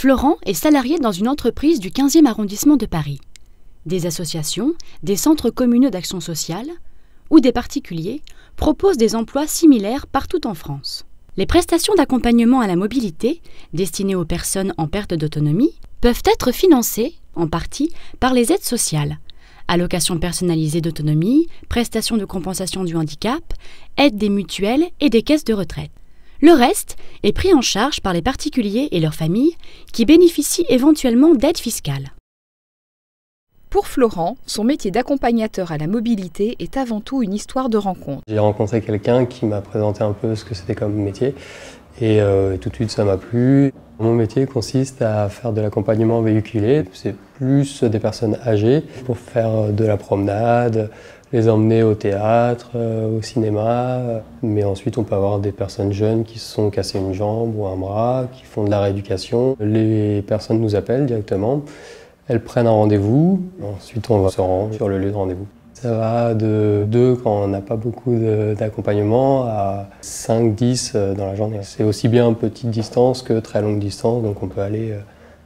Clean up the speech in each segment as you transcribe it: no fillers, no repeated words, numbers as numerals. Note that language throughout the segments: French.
Florent est salarié dans une entreprise du 15e arrondissement de Paris. Des associations, des centres communaux d'action sociale ou des particuliers proposent des emplois similaires partout en France. Les prestations d'accompagnement à la mobilité, destinées aux personnes en perte d'autonomie, peuvent être financées, en partie, par les aides sociales, allocations personnalisées d'autonomie, prestations de compensation du handicap, aides des mutuelles et des caisses de retraite. Le reste est pris en charge par les particuliers et leurs familles qui bénéficient éventuellement d'aides fiscales. Pour Florent, son métier d'accompagnateur à la mobilité est avant tout une histoire de rencontre. J'ai rencontré quelqu'un qui m'a présenté un peu ce que c'était comme métier et tout de suite ça m'a plu. Mon métier consiste à faire de l'accompagnement véhiculé. C'est plus des personnes âgées pour faire de la promenade, les emmener au théâtre, au cinéma. Mais ensuite, on peut avoir des personnes jeunes qui se sont cassées une jambe ou un bras, qui font de la rééducation. Les personnes nous appellent directement, elles prennent un rendez-vous. Ensuite, on va se rendre sur le lieu de rendez-vous. Ça va de 2 quand on n'a pas beaucoup d'accompagnement à 5, 10 dans la journée. C'est aussi bien petite distance que très longue distance, donc on peut aller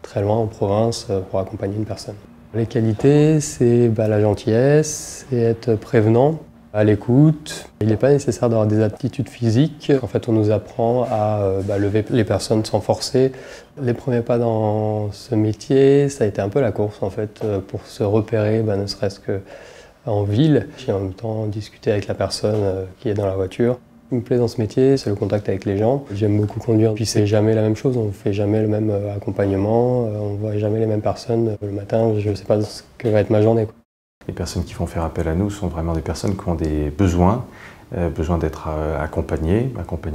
très loin en province pour accompagner une personne. Les qualités, c'est la gentillesse, c'est être prévenant, à l'écoute. Il n'est pas nécessaire d'avoir des aptitudes physiques. En fait, on nous apprend à lever les personnes sans forcer. Les premiers pas dans ce métier, ça a été un peu la course en fait, pour se repérer, ne serait-ce qu'en ville, et en même temps discuter avec la personne qui est dans la voiture. Ce qui me plaît dans ce métier, c'est le contact avec les gens. J'aime beaucoup conduire, puis c'est jamais la même chose, on ne fait jamais le même accompagnement, on ne voit jamais les mêmes personnes. Le matin, je ne sais pas ce que va être ma journée. Les personnes qui vont faire appel à nous sont vraiment des personnes qui ont des besoin d'être accompagnées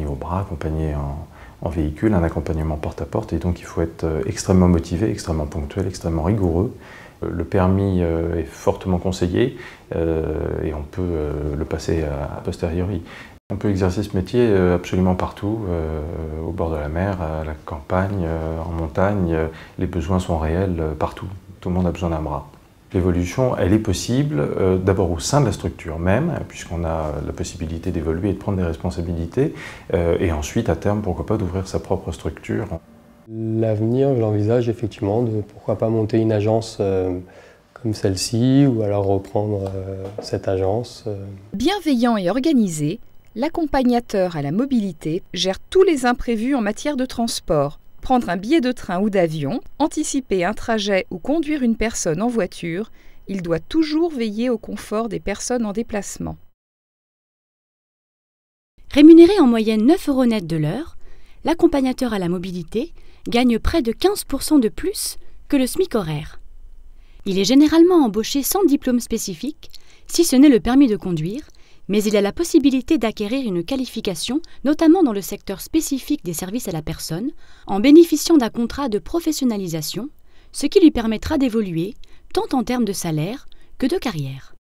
au bras, accompagnées en véhicule, un accompagnement porte-à-porte, et donc il faut être extrêmement motivé, extrêmement ponctuel, extrêmement rigoureux. Le permis est fortement conseillé et on peut le passer a posteriori. On peut exercer ce métier absolument partout, au bord de la mer, à la campagne, en montagne. Les besoins sont réels partout. Tout le monde a besoin d'un bras. L'évolution, elle est possible d'abord au sein de la structure même, puisqu'on a la possibilité d'évoluer et de prendre des responsabilités, et ensuite, à terme, pourquoi pas, d'ouvrir sa propre structure. L'avenir, je l'envisage effectivement de pourquoi pas monter une agence comme celle-ci, ou alors reprendre cette agence. Bienveillant et organisé, l'accompagnateur à la mobilité gère tous les imprévus en matière de transport. Prendre un billet de train ou d'avion, anticiper un trajet ou conduire une personne en voiture, il doit toujours veiller au confort des personnes en déplacement. Rémunéré en moyenne 9 € net de l'heure, l'accompagnateur à la mobilité gagne près de 15% de plus que le SMIC horaire. Il est généralement embauché sans diplôme spécifique, si ce n'est le permis de conduire, mais il a la possibilité d'acquérir une qualification, notamment dans le secteur spécifique des services à la personne, en bénéficiant d'un contrat de professionnalisation, ce qui lui permettra d'évoluer tant en termes de salaire que de carrière.